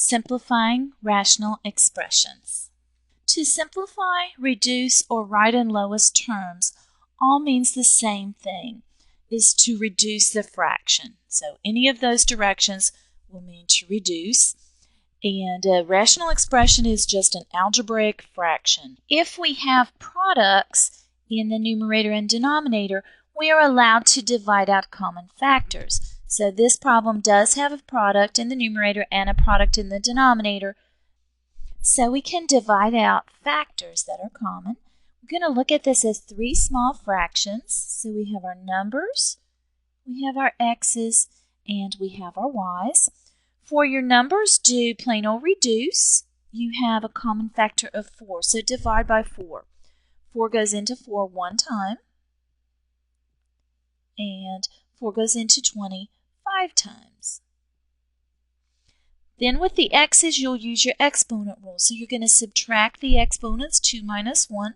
Simplifying rational expressions. To simplify, reduce, or write in lowest terms all means the same thing, is to reduce the fraction. So any of those directions will mean to reduce. And a rational expression is just an algebraic fraction. If we have products in the numerator and denominator, we are allowed to divide out common factors. So this problem does have a product in the numerator and a product in the denominator. So we can divide out factors that are common. We're going to look at this as three small fractions. So we have our numbers, we have our x's, and we have our y's. For your numbers, do plain old reduce. You have a common factor of 4, so divide by 4. 4 goes into 4 one time, and 4 goes into 20 5 times. Then with the x's, you'll use your exponent rule. So you're going to subtract the exponents. 2 minus 1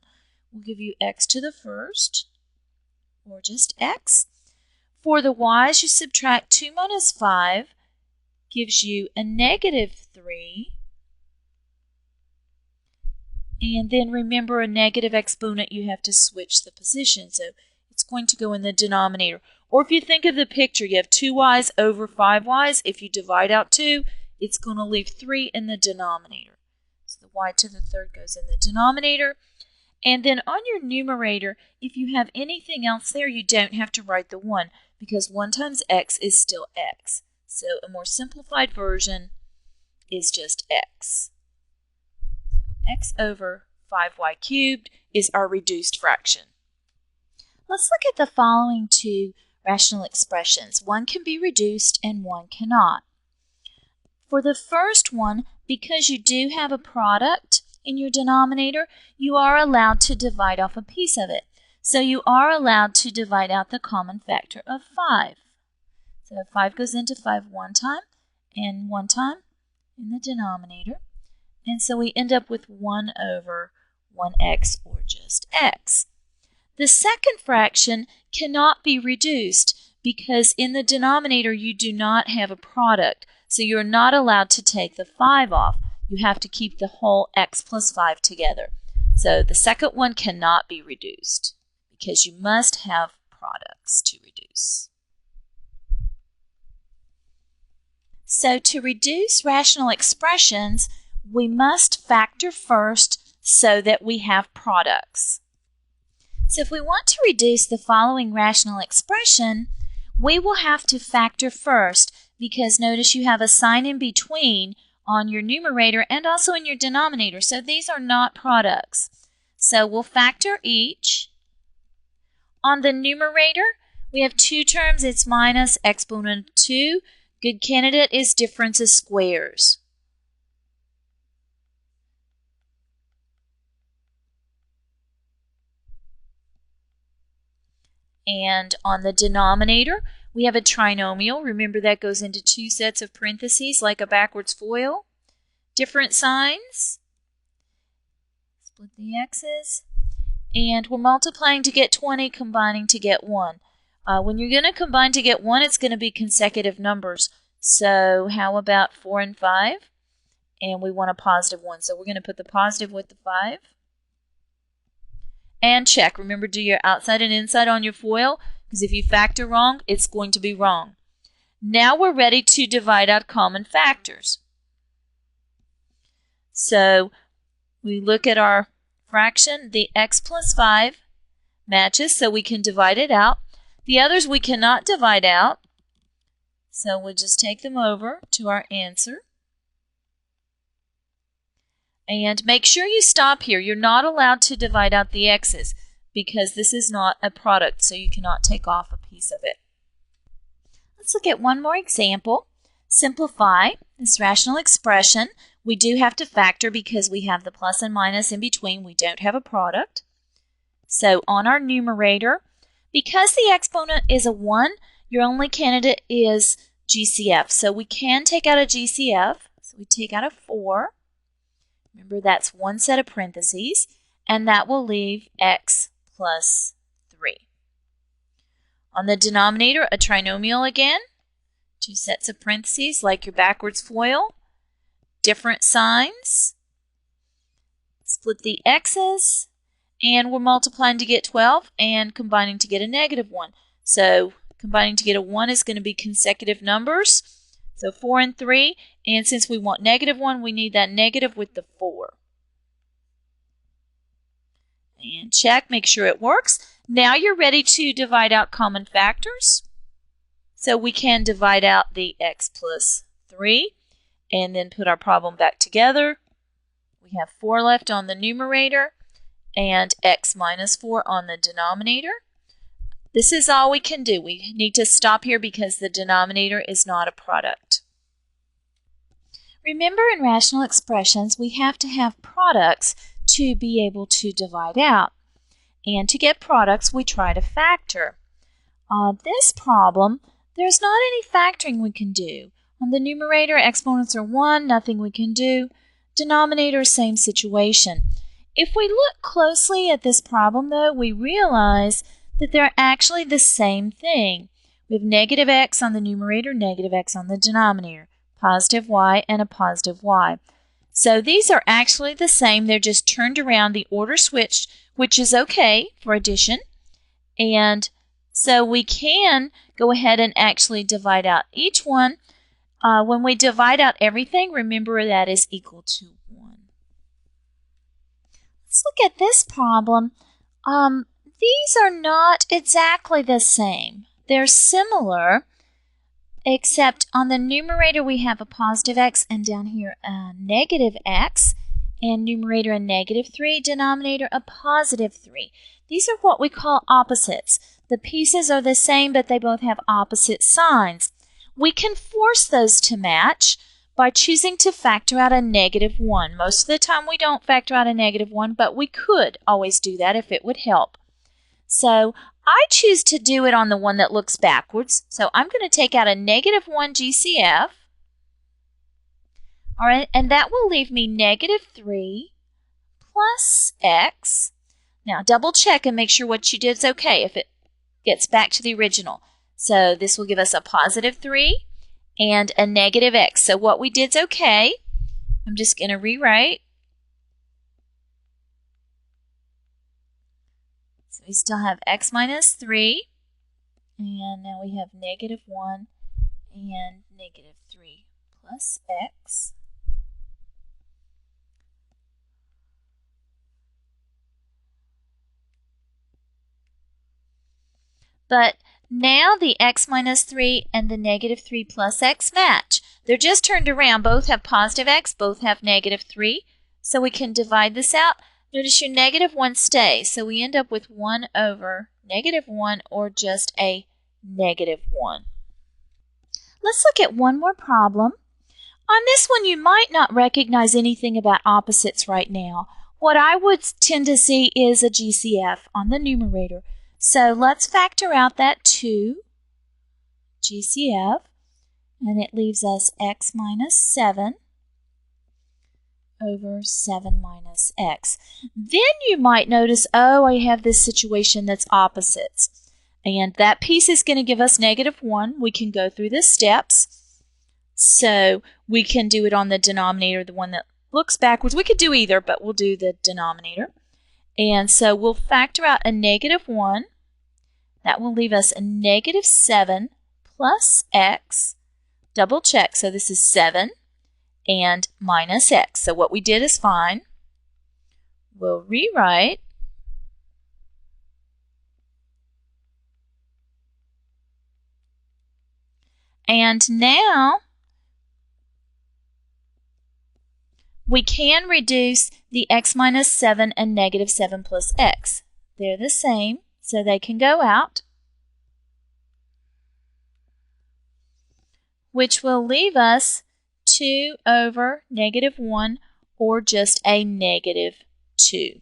will give you x to the first, or just x. For the y's, you subtract 2 minus 5, gives you a -3. And then remember, a negative exponent, you have to switch the position. So it's going to go in the denominator. Or if you think of the picture, you have 2y's over 5y's. If you divide out 2, it's going to leave 3 in the denominator. So the y to the third goes in the denominator. And then on your numerator, if you have anything else there, you don't have to write the 1, because 1 times x is still x. So a more simplified version is just x. X over 5y cubed is our reduced fraction. Let's look at the following two rational expressions. One can be reduced and one cannot. For the first one, because you do have a product in your denominator, you are allowed to divide off a piece of it. So you are allowed to divide out the common factor of 5. So 5 goes into 5 one time and one time in the denominator. And so we end up with 1 over 1x, or just x. The second fraction cannot be reduced because in the denominator you do not have a product. So you're not allowed to take the 5 off. You have to keep the whole x plus 5 together. So the second one cannot be reduced because you must have products to reduce. So to reduce rational expressions, we must factor first so that we have products. So if we want to reduce the following rational expression, we will have to factor first, because notice you have a sign in between on your numerator and also in your denominator. So these are not products. So we'll factor each. On the numerator, we have two terms. It's minus exponent of 2. Good candidate is difference of squares. And on the denominator, we have a trinomial. Remember, that goes into 2 sets of parentheses like a backwards FOIL. Different signs. Split the x's. And we're multiplying to get 20, combining to get 1. When you're going to combine to get 1, it's going to be consecutive numbers. So how about 4 and 5? And we want a positive 1. So we're going to put the positive with the 5. And check. Remember, do your outside and inside on your FOIL, because if you factor wrong, it's going to be wrong. Now we're ready to divide out common factors. So we look at our fraction. The x plus 5 matches, so we can divide it out. The others we cannot divide out, so we'll just take them over to our answer. And make sure you stop here. You're not allowed to divide out the x's because this is not a product, so you cannot take off a piece of it. Let's look at one more example. Simplify this rational expression. We do have to factor because we have the plus and minus in between. We don't have a product. So on our numerator, because the exponent is a 1, your only candidate is GCF. So we can take out a GCF. So we take out a 4. Remember, that's one set of parentheses, and that will leave x plus 3. On the denominator, a trinomial again, 2 sets of parentheses like your backwards FOIL, different signs. Split the x's, and we're multiplying to get 12 and combining to get a negative 1. So combining to get a 1 is going to be consecutive numbers. So 4 and 3, and since we want negative 1, we need that negative with the 4. And check, make sure it works. Now you're ready to divide out common factors. So we can divide out the x plus 3 and then put our problem back together. We have 4 left on the numerator and x minus 4 on the denominator. This is all we can do. We need to stop here because the denominator is not a product. Remember, in rational expressions, we have to have products to be able to divide out. And to get products, we try to factor. On this problem, there's not any factoring we can do. On the numerator, exponents are 1, nothing we can do. Denominator, same situation. If we look closely at this problem, though, we realize that they're actually the same thing. We have negative x on the numerator, negative x on the denominator, positive y and a positive y. So these are actually the same. They're just turned around, the order switched, which is okay for addition. And so we can go ahead and actually divide out each one. When we divide out everything, remember that is equal to 1. Let's look at this problem. These are not exactly the same. They're similar, except on the numerator we have a positive x and down here a negative x, and numerator a negative 3, denominator a positive 3. These are what we call opposites. The pieces are the same, but they both have opposite signs. We can force those to match by choosing to factor out a negative 1. Most of the time we don't factor out a negative 1, but we could always do that if it would help. So I choose to do it on the one that looks backwards. So I'm going to take out a negative 1 GCF. All right, and that will leave me negative 3 plus x. Now double check and make sure what you did is okay if it gets back to the original. So this will give us a positive 3 and a negative x. So what we did is okay. I'm just going to rewrite. So we still have x minus 3, and now we have negative 1 and negative 3 plus x. But now the x minus 3 and the negative 3 plus x match. They're just turned around. Both have positive x, both have negative 3. So we can divide this out. Notice your negative 1 stays. So we end up with 1 over negative 1 or just a negative 1. Let's look at one more problem. On this one, you might not recognize anything about opposites right now. What I would tend to see is a GCF on the numerator. So let's factor out that 2 GCF, and it leaves us x minus 7 over 7 minus x. Then you might notice, oh, I have this situation that's opposites. And that piece is going to give us negative 1. We can go through the steps. So we can do it on the denominator, the one that looks backwards. We could do either, but we'll do the denominator. And so we'll factor out a negative 1. That will leave us a negative 7 plus x. Double check. So this is 7 and minus x. So what we did is fine. We'll rewrite. And now we can reduce the x minus 7 and negative 7 plus x. They're the same, so they can go out, which will leave us 2 over negative 1 or just a negative 2.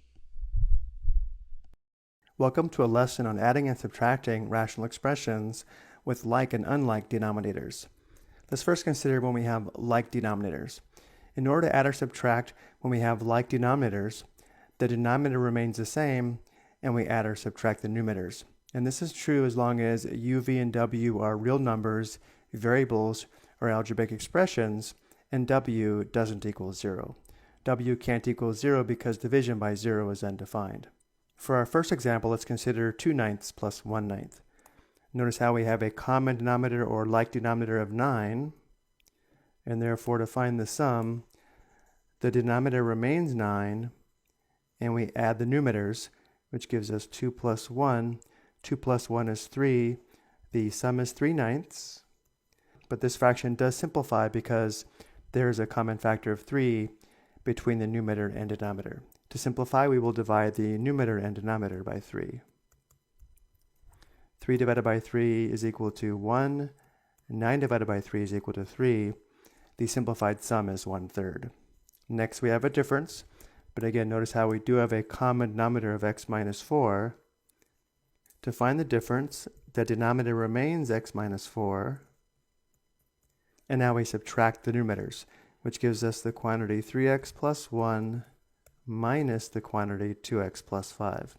Welcome to a lesson on adding and subtracting rational expressions with like and unlike denominators. Let's first consider when we have like denominators. In order to add or subtract when we have like denominators, the denominator remains the same and we add or subtract the numerators. And this is true as long as u, v, and w are real numbers, variables, or algebraic expressions, and w doesn't equal 0. W can't equal 0 because division by 0 is undefined. For our first example, let's consider 2/9 plus 1/9. Notice how we have a common denominator or like denominator of 9, and therefore to find the sum, the denominator remains 9, and we add the numerators, which gives us 2 plus 1. 2 plus 1 is 3. The sum is 3/9. But this fraction does simplify because there is a common factor of 3 between the numerator and denominator. To simplify, we will divide the numerator and denominator by 3. 3 divided by 3 is equal to 1. 9 divided by 3 is equal to 3. The simplified sum is 1/3. Next, we have a difference. But again, notice how we do have a common denominator of x minus 4. To find the difference, the denominator remains x minus 4. And now we subtract the numerators, which gives us the quantity 3x plus 1 minus the quantity 2x plus 5.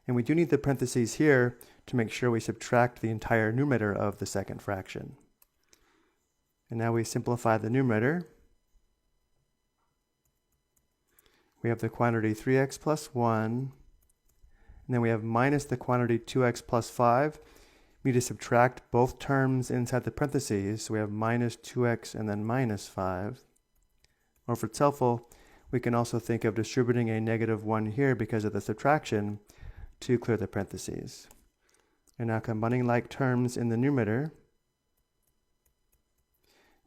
And we do need the parentheses here to make sure we subtract the entire numerator of the second fraction. And now we simplify the numerator. We have the quantity 3x plus 1, and then we have minus the quantity 2x plus 5. We need to subtract both terms inside the parentheses, so we have minus 2x and then minus 5. Or if it's helpful, we can also think of distributing a negative 1 here because of the subtraction to clear the parentheses. And now combining like terms in the numerator,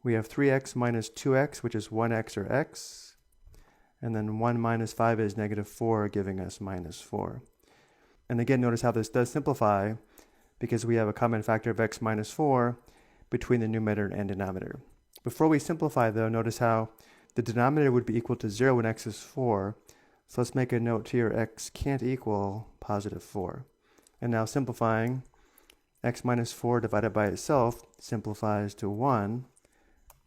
we have 3x minus 2x, which is 1x or x. And then 1 minus 5 is negative 4, giving us minus 4. And again, notice how this does simplify because we have a common factor of x minus 4 between the numerator and denominator. Before we simplify, though, notice how the denominator would be equal to 0 when x is 4. So let's make a note here, x can't equal positive 4. And now simplifying, x minus 4 divided by itself simplifies to 1.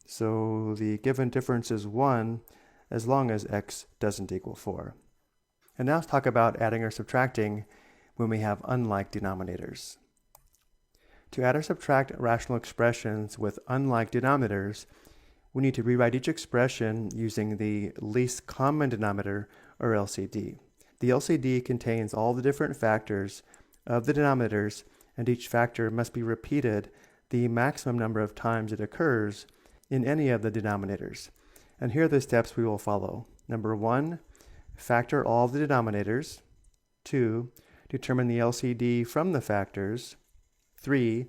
So the given difference is 1. As long as x doesn't equal 4. And now let's talk about adding or subtracting when we have unlike denominators. To add or subtract rational expressions with unlike denominators, we need to rewrite each expression using the least common denominator, or LCD. The LCD contains all the different factors of the denominators, and each factor must be repeated the maximum number of times it occurs in any of the denominators. And here are the steps we will follow. Number 1, factor all the denominators. 2, determine the LCD from the factors. 3,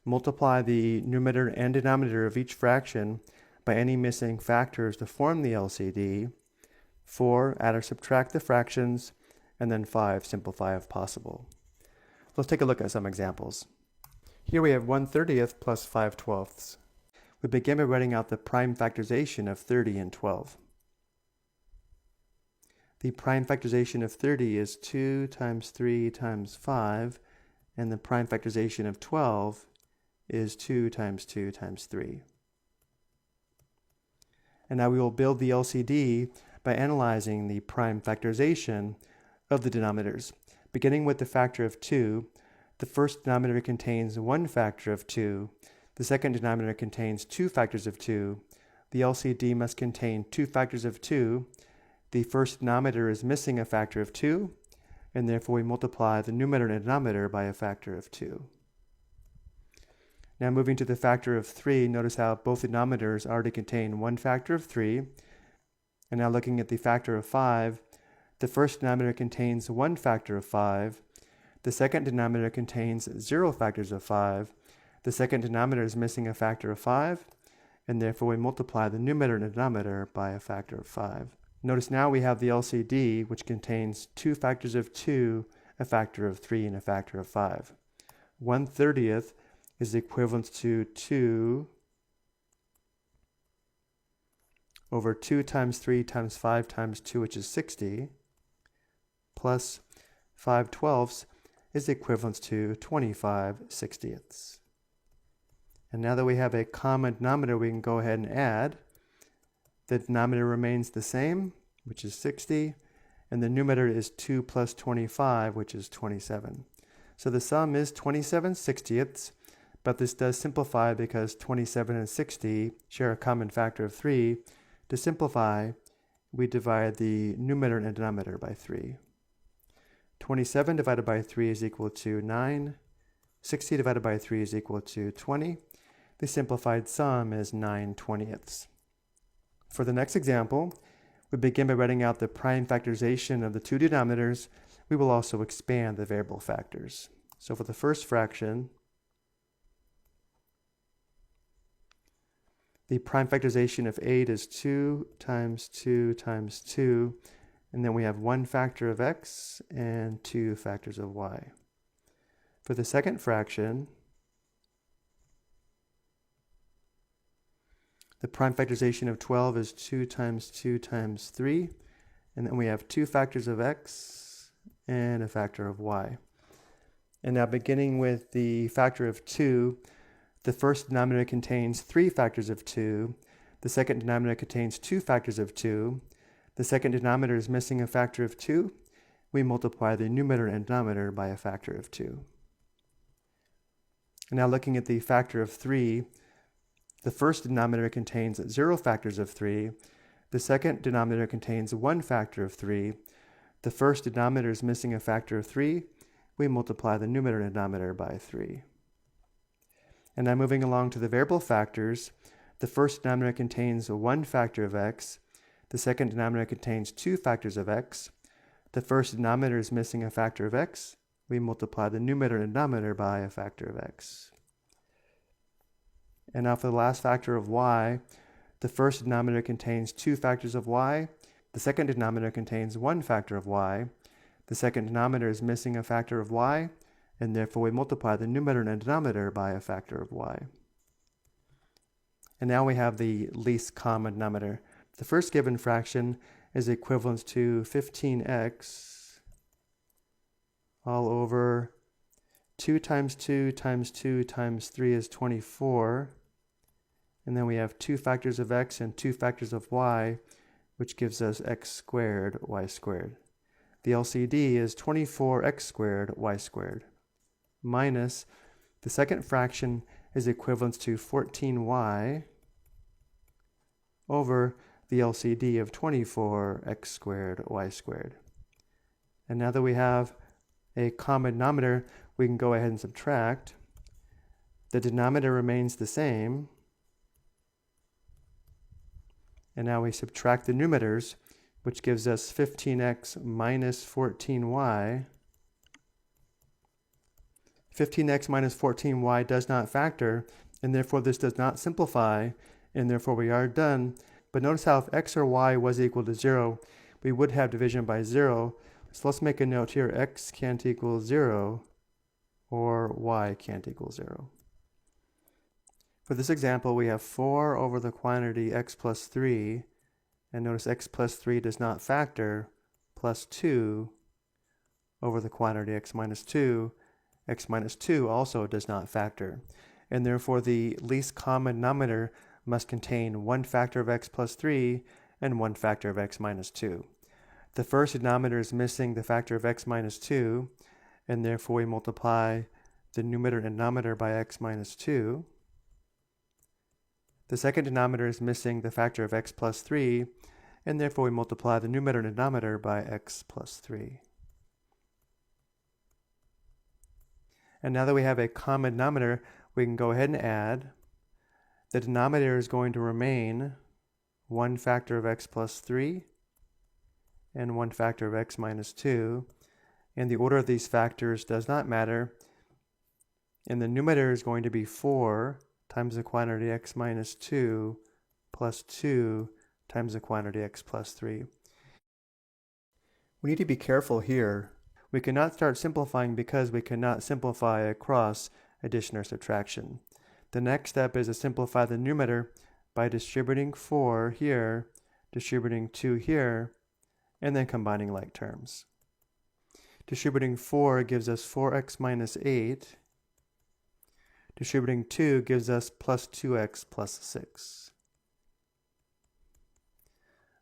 multiply the numerator and denominator of each fraction by any missing factors to form the LCD. 4, add or subtract the fractions. And then 5, simplify if possible. Let's take a look at some examples. Here we have 1/30 plus 5/12. We begin by writing out the prime factorization of 30 and 12. The prime factorization of 30 is 2 times 3 times 5, and the prime factorization of 12 is 2 times 2 times 3. And now we will build the LCD by analyzing the prime factorization of the denominators. Beginning with the factor of 2, the first denominator contains one factor of 2. The second denominator contains 2 factors of 2. The LCD must contain 2 factors of 2. The first denominator is missing a factor of 2, and therefore we multiply the numerator and denominator by a factor of 2. Now moving to the factor of 3, notice how both denominators already contain one factor of 3. And now looking at the factor of 5, the first denominator contains one factor of 5. The second denominator contains 0 factors of 5. The second denominator is missing a factor of 5, and therefore we multiply the numerator and denominator by a factor of 5. Notice now we have the LCD, which contains 2 factors of 2, a factor of 3, and a factor of 5. 1/30 is equivalent to 2 over 2 times 3 times 5 times 2, which is 60, plus 5/12 is equivalent to 25/60. And now that we have a common denominator, we can go ahead and add. The denominator remains the same, which is 60, and the numerator is 2 plus 25, which is 27. So the sum is 27/60, but this does simplify because 27 and 60 share a common factor of 3. To simplify, we divide the numerator and denominator by 3. 27 divided by 3 is equal to 9. 60 divided by 3 is equal to 20. The simplified sum is 9/20. For the next example, we begin by writing out the prime factorization of the two denominators. We will also expand the variable factors. So for the first fraction, the prime factorization of 8 is 2 times 2 times 2, and then we have one factor of x and two factors of y. For the second fraction, the prime factorization of 12 is 2 times 2 times 3, and then we have two factors of x and a factor of y. And now beginning with the factor of 2, the first denominator contains 3 factors of 2, the second denominator contains 2 factors of 2, the second denominator is missing a factor of 2, we multiply the numerator and denominator by a factor of 2. And now looking at the factor of 3, the first denominator contains 0 factors of 3, the second denominator contains 1 factor of 3, the first denominator is missing a factor of 3, we multiply the numerator and denominator by 3. And now moving along to the variable factors, the first denominator contains 1 factor of x, the second denominator contains 2 factors of x, the first denominator is missing a factor of x, we multiply the numerator and denominator by a factor of x. And now for the last factor of y, the first denominator contains 2 factors of y, the second denominator contains 1 factor of y, the second denominator is missing a factor of y, and therefore we multiply the numerator and denominator by a factor of y. And now we have the least common denominator. The first given fraction is equivalent to 15x all over 2 times 2 times 2 times 3 is 24. And then we have 2 factors of x and 2 factors of y, which gives us x squared, y squared. The LCD is 24x squared, y squared, minus the second fraction is equivalent to 14y over the LCD of 24x squared, y squared. And now that we have a common denominator, we can go ahead and subtract. The denominator remains the same. And now we subtract the numerators, which gives us 15x minus 14y. 15x minus 14y does not factor, and therefore this does not simplify, and therefore we are done. But notice how if x or y was equal to 0, we would have division by 0. So let's make a note here, x can't equal 0, or y can't equal 0. For this example, we have 4 over the quantity x plus 3, and notice x plus 3 does not factor, plus 2 over the quantity x minus 2. X minus 2 also does not factor, and therefore the least common denominator must contain 1 factor of x plus 3 and 1 factor of x minus 2. The first denominator is missing the factor of x minus 2, and therefore we multiply the numerator and denominator by x minus 2. The second denominator is missing the factor of x plus 3, and therefore we multiply the numerator and denominator by x plus 3. And now that we have a common denominator, we can go ahead and add. The denominator is going to remain 1 factor of x plus 3 and 1 factor of x minus 2. And the order of these factors does not matter. And the numerator is going to be 4 times the quantity x minus 2 plus 2 times the quantity x plus 3. We need to be careful here. We cannot start simplifying because we cannot simplify across addition or subtraction. The next step is to simplify the numerator by distributing 4 here, distributing 2 here, and then combining like terms. Distributing 4 gives us 4x minus 8. Distributing 2 gives us plus 2x plus 6.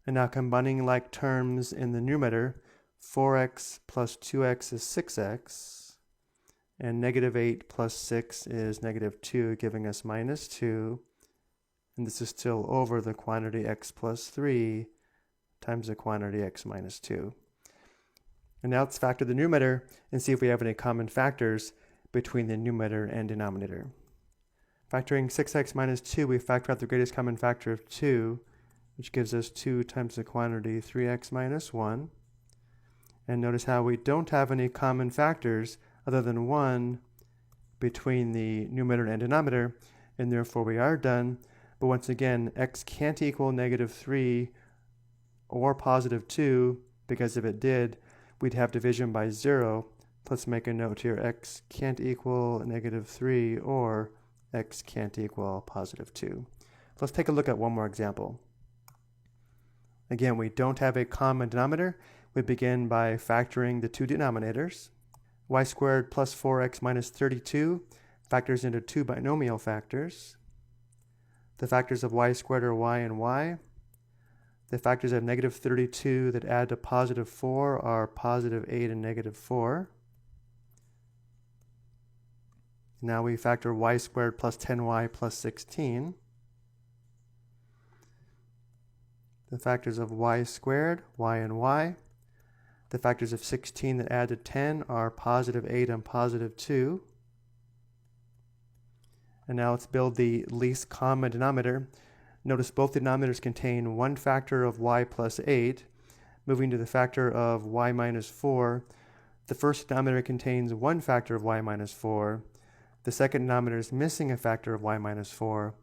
And now combining like terms in the numerator, 4x plus 2x is 6x, And negative 8 plus 6 is negative 2, giving us minus 2. And this is still over the quantity x plus 3 times the quantity x minus 2. And now let's factor the numerator and see if we have any common factors between the numerator and denominator. Factoring 6x minus 2, we factor out the greatest common factor of 2, which gives us 2 times the quantity 3x minus 1. And notice how we don't have any common factors other than 1 between the numerator and denominator, and therefore we are done. But once again, x can't equal negative 3 or positive 2, because if it did, we'd have division by 0. Let's make a note here, x can't equal negative 3 or x can't equal positive 2. Let's take a look at one more example. Again, we don't have a common denominator. We begin by factoring the two denominators. Y squared plus 4x minus 32 factors into two binomial factors. The factors of y squared are y and y. The factors of negative 32 that add to positive 4 are positive 8 and negative 4. Now we factor y squared plus 10y plus 16. The factors of y squared, y and y. The factors of 16 that add to 10 are positive 8 and positive 2. And now let's build the least common denominator. Notice both denominators contain one factor of y plus 8. Moving to the factor of y minus 4, the first denominator contains one factor of y minus 4. The second denominator is missing a factor of y minus 4.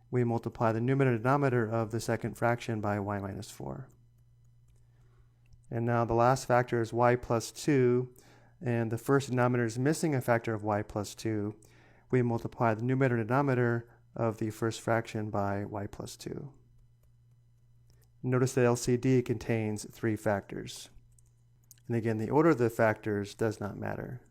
We multiply the numerator and denominator of the second fraction by y minus 4. And now the last factor is y plus 2, and the first denominator is missing a factor of y plus 2. We multiply the numerator and denominator of the first fraction by y plus 2. Notice that LCD contains three factors. And again, the order of the factors does not matter.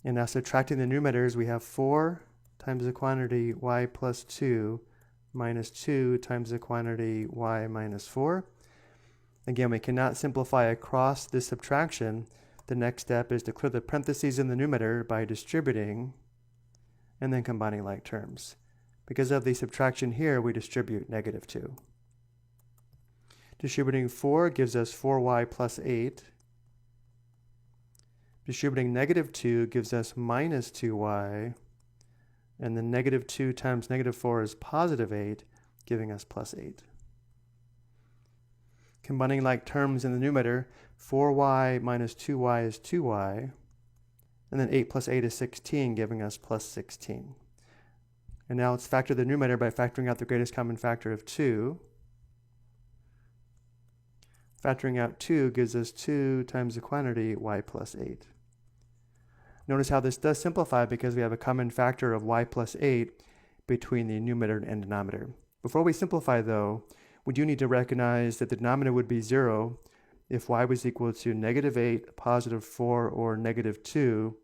And now subtracting the numerators, we have 4 times the quantity y plus 2 minus 2 times the quantity y minus 4. Again, we cannot simplify across this subtraction. The next step is to clear the parentheses in the numerator by distributing and then combining like terms. Because of the subtraction here, we distribute negative 2. Distributing 4 gives us 4y plus 8. Distributing negative 2 gives us minus 2y. And then negative 2 times negative 4 is positive 8, giving us plus 8. Combining like terms in the numerator, 4y minus 2y is 2y. And then 8 plus 8 is 16, giving us plus 16. And now let's factor the numerator by factoring out the greatest common factor of 2. Factoring out 2 gives us 2 times the quantity y plus 8. Notice how this does simplify because we have a common factor of y plus 8 between the numerator and denominator. Before we simplify though, we do need to recognize that the denominator would be 0 if y was equal to negative 8, positive 4, or negative 2.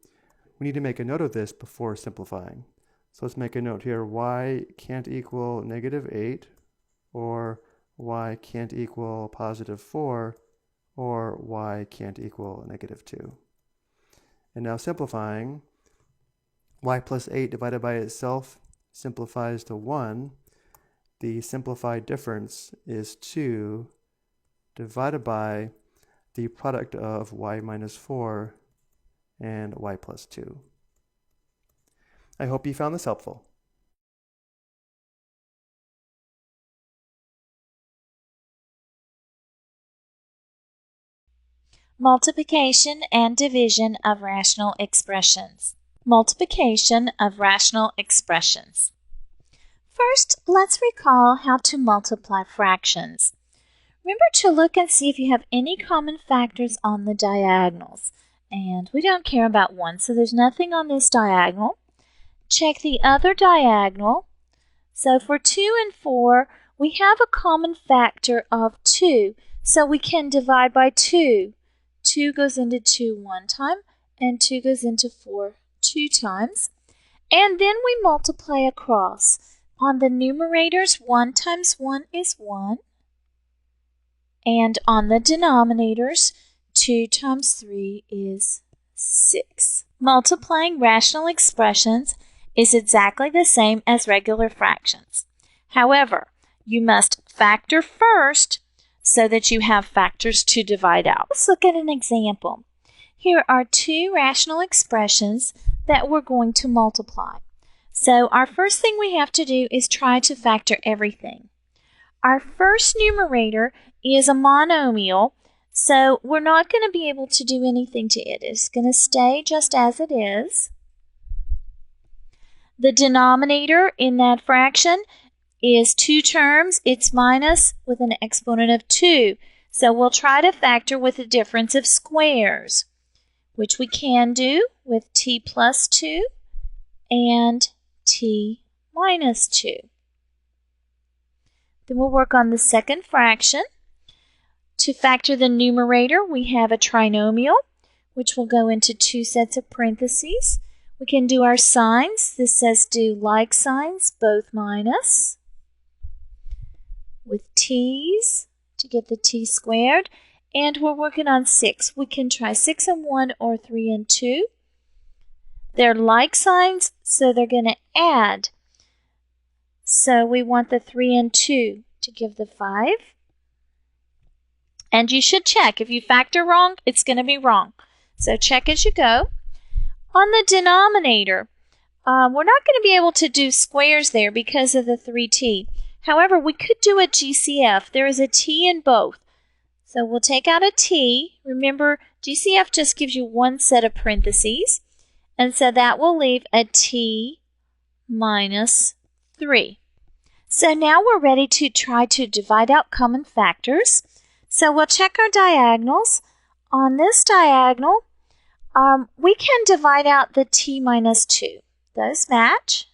We need to make a note of this before simplifying. So let's make a note here. Y can't equal negative 8, or y can't equal positive 4, or y can't equal negative 2. And now simplifying, y plus 8 divided by itself simplifies to 1. The simplified difference is 2 divided by the product of y minus 4 and y plus 2. I hope you found this helpful. Multiplication and division of rational expressions. Multiplication of rational expressions. First, let's recall how to multiply fractions. Remember to look and see if you have any common factors on the diagonals. And we don't care about 1, so there's nothing on this diagonal. Check the other diagonal. So for 2 and 4, we have a common factor of 2, so we can divide by 2. 2 goes into 2 one time, and 2 goes into 4 two times. And then we multiply across. On the numerators, 1 times 1 is 1. And on the denominators, 2 times 3 is 6. Multiplying rational expressions is exactly the same as regular fractions. However, you must factor first so that you have factors to divide out. Let's look at an example. Here are two rational expressions that we're going to multiply. So our first thing we have to do is try to factor everything. Our first numerator is a monomial, so we're not going to be able to do anything to it. It's going to stay just as it is. The denominator in that fraction is two terms. It's minus with an exponent of 2. So we'll try to factor with a difference of squares, which we can do with t plus 2 and t minus 2. Then we'll work on the second fraction. To factor the numerator, we have a trinomial, which will go into two sets of parentheses. We can do our signs. This says do like signs, both minus, with t's to get the t squared. And we're working on 6. We can try 6 and 1 or 3 and 2. They're like signs, so they're going to add. So we want the 3 and 2 to give the 5. And you should check. If you factor wrong, it's going to be wrong. So check as you go. On the denominator, we're not going to be able to do squares there because of the 3t. However, we could do a GCF. There is a t in both. So we'll take out a t. Remember, GCF just gives you one set of parentheses. And so that will leave a t minus 3. So now we're ready to try to divide out common factors. So we'll check our diagonals. On this diagonal, we can divide out the t minus 2. Those match.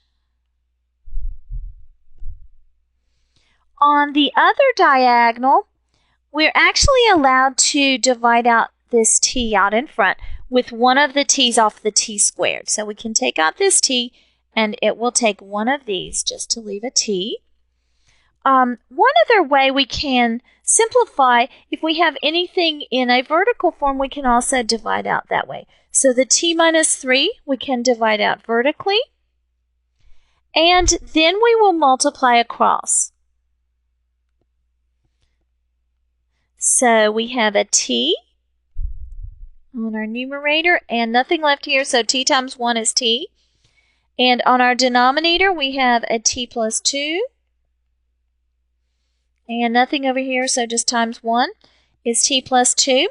On the other diagonal, we're actually allowed to divide out this t out in front with one of the t's off the t squared. So we can take out this t, and it will take one of these just to leave a t. One other way we can simplify, if we have anything in a vertical form, we can also divide out that way. So the t minus 3, we can divide out vertically. And then we will multiply across. So we have a t on our numerator and nothing left here, so t times 1 is t. And on our denominator, we have a t plus 2. And nothing over here, so just times 1 is t plus 2.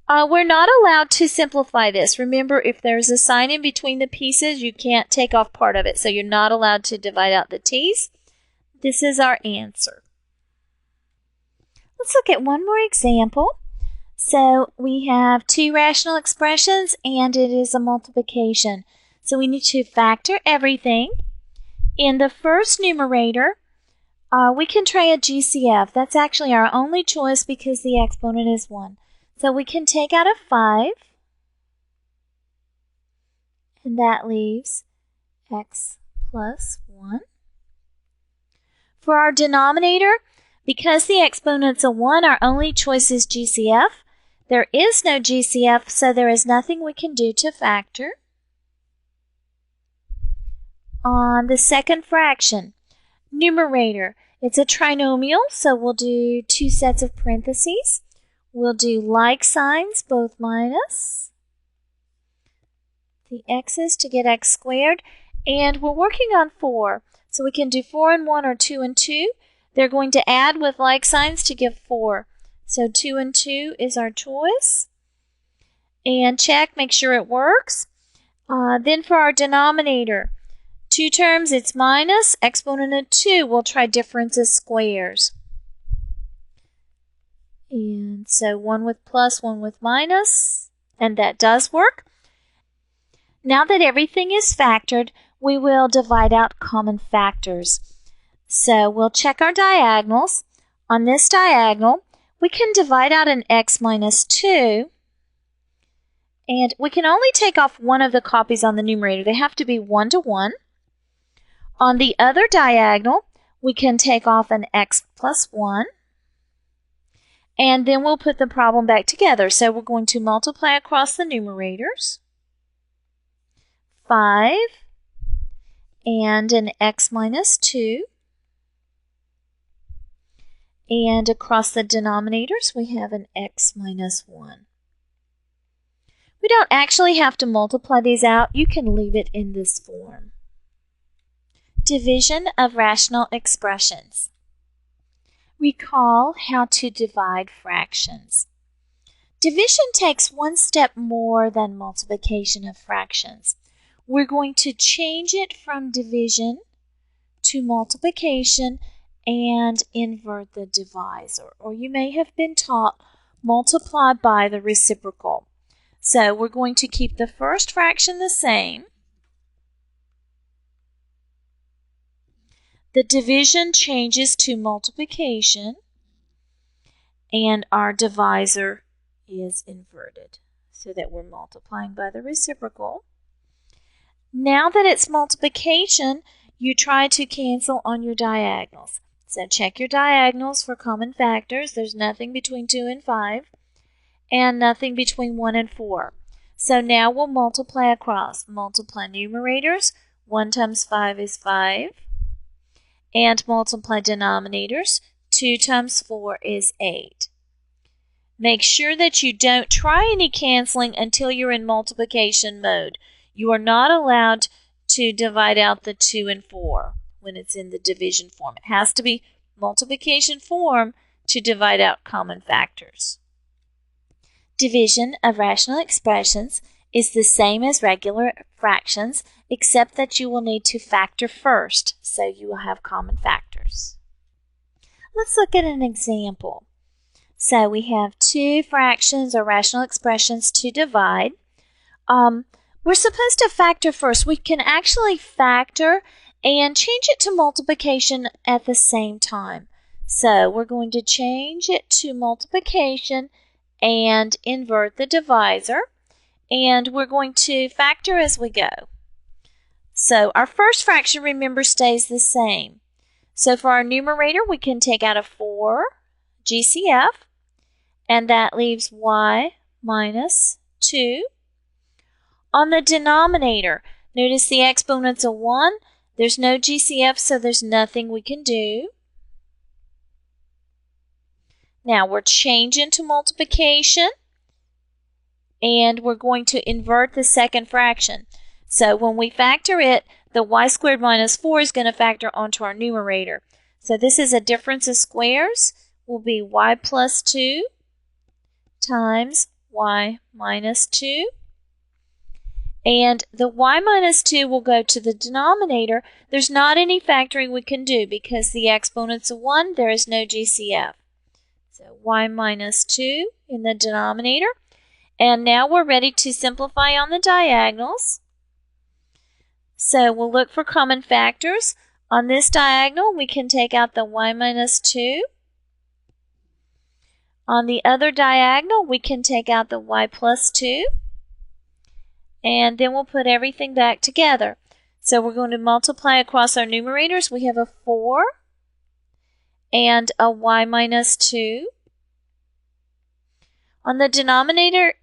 We're not allowed to simplify this. Remember, if there's a sign in between the pieces, you can't take off part of it. So you're not allowed to divide out the t's. This is our answer. Let's look at one more example. So we have two rational expressions, and it is a multiplication. So we need to factor everything. In the first numerator, we can try a GCF. That's actually our only choice because the exponent is 1. So we can take out a 5, and that leaves x plus 1. For our denominator, because the exponent's a 1, our only choice is GCF. There is no GCF, so there is nothing we can do to factor. On the second fraction, numerator, it's a trinomial, so we'll do two sets of parentheses. We'll do like signs, both minus the x's to get x squared. And we're working on 4, so we can do 4 and 1 or 2 and 2. They're going to add with like signs to give 4. So 2 and 2 is our choice. And check, make sure it works. Then for our denominator, two terms, it's minus, exponent of 2. We'll try difference of squares. And so 1 with plus, 1 with minus, and that does work. Now that everything is factored, we will divide out common factors. So we'll check our diagonals. On this diagonal, we can divide out an x minus 2. And we can only take off one of the copies on the numerator. They have to be 1 to 1. On the other diagonal, we can take off an x plus 1. And then we'll put the problem back together. So we're going to multiply across the numerators. 5 and an x minus 2. And across the denominators, we have an x minus 1. We don't actually have to multiply these out. You can leave it in this form. Division of rational expressions. Recall how to divide fractions. Division takes one step more than multiplication of fractions. We're going to change it from division to multiplication and invert the divisor. Or you may have been taught multiply by the reciprocal. So we're going to keep the first fraction the same. The division changes to multiplication, and our divisor is inverted so that we're multiplying by the reciprocal. Now that it's multiplication, you try to cancel on your diagonals. So check your diagonals for common factors. There's nothing between 2 and 5, and nothing between 1 and 4. So now we'll multiply across. Multiply numerators. 1 times 5 is 5. And multiply denominators. 2 times 4 is 8. Make sure that you don't try any canceling until you're in multiplication mode. You are not allowed to divide out the 2 and 4 when it's in the division form. It has to be multiplication form to divide out common factors. Division of rational expressions is the same as regular fractions, except that you will need to factor first, so you will have common factors. Let's look at an example. So we have two fractions or rational expressions to divide. We're supposed to factor first. We can actually factor and change it to multiplication at the same time. So we're going to change it to multiplication and invert the divisor. And we're going to factor as we go. So our first fraction, remember, stays the same. So for our numerator, we can take out a 4 GCF, and that leaves y minus 2. On the denominator, notice the exponent's a 1. There's no GCF, so there's nothing we can do. Now we're changing to multiplication, and we're going to invert the second fraction. So when we factor it, the y squared minus 4 is going to factor onto our numerator. So this is a difference of squares. Will be y plus 2 times y minus 2. And the y minus 2 will go to the denominator. There's not any factoring we can do because the exponent's a 1. There is no GCF. So y minus 2 in the denominator. And now we're ready to simplify on the diagonals. So we'll look for common factors. On this diagonal, we can take out the y minus 2. On the other diagonal, we can take out the y plus 2. And then we'll put everything back together. So we're going to multiply across our numerators. We have a 4 and a y minus 2. On the denominator,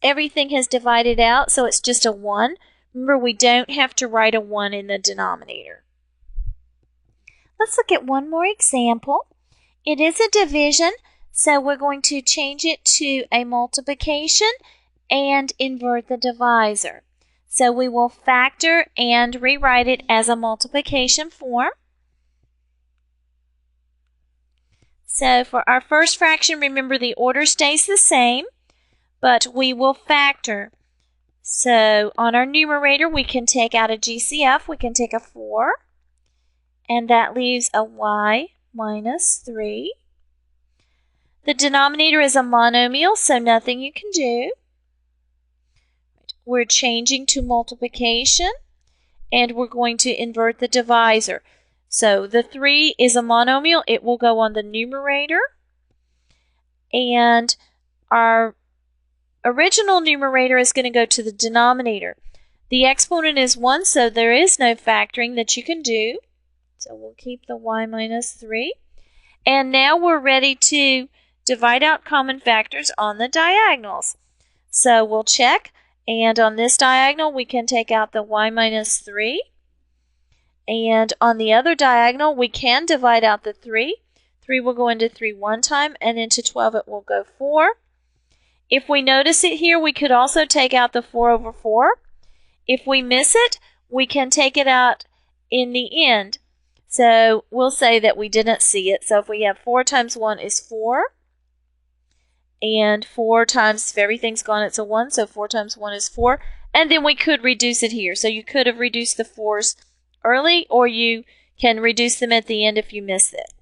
everything has divided out, so it's just a 1. Remember, we don't have to write a 1 in the denominator. Let's look at one more example. It is a division, so we're going to change it to a multiplication and invert the divisor. So we will factor and rewrite it as a multiplication form. So for our first fraction, remember the order stays the same, but we will factor. So on our numerator, we can take out a GCF. We can take a 4, and that leaves a y minus 3. The denominator is a monomial, so nothing you can do. We're changing to multiplication, and we're going to invert the divisor. So the 3 is a monomial. It will go on the numerator, and our original numerator is going to go to the denominator. The exponent is 1, so there is no factoring that you can do. So we'll keep the y minus 3. And now we're ready to divide out common factors on the diagonals. So we'll check, and on this diagonal we can take out the y minus 3. And on the other diagonal we can divide out the 3. 3 will go into 3 one time, and into 12 it will go 4. If we notice it here, we could also take out the 4 over 4. If we miss it, we can take it out in the end. So we'll say that we didn't see it. So if we have 4 times 1 is 4. And 4 times, if everything's gone, it's a 1. So 4 times 1 is 4. And then we could reduce it here. So you could have reduced the 4s early, or you can reduce them at the end if you miss it.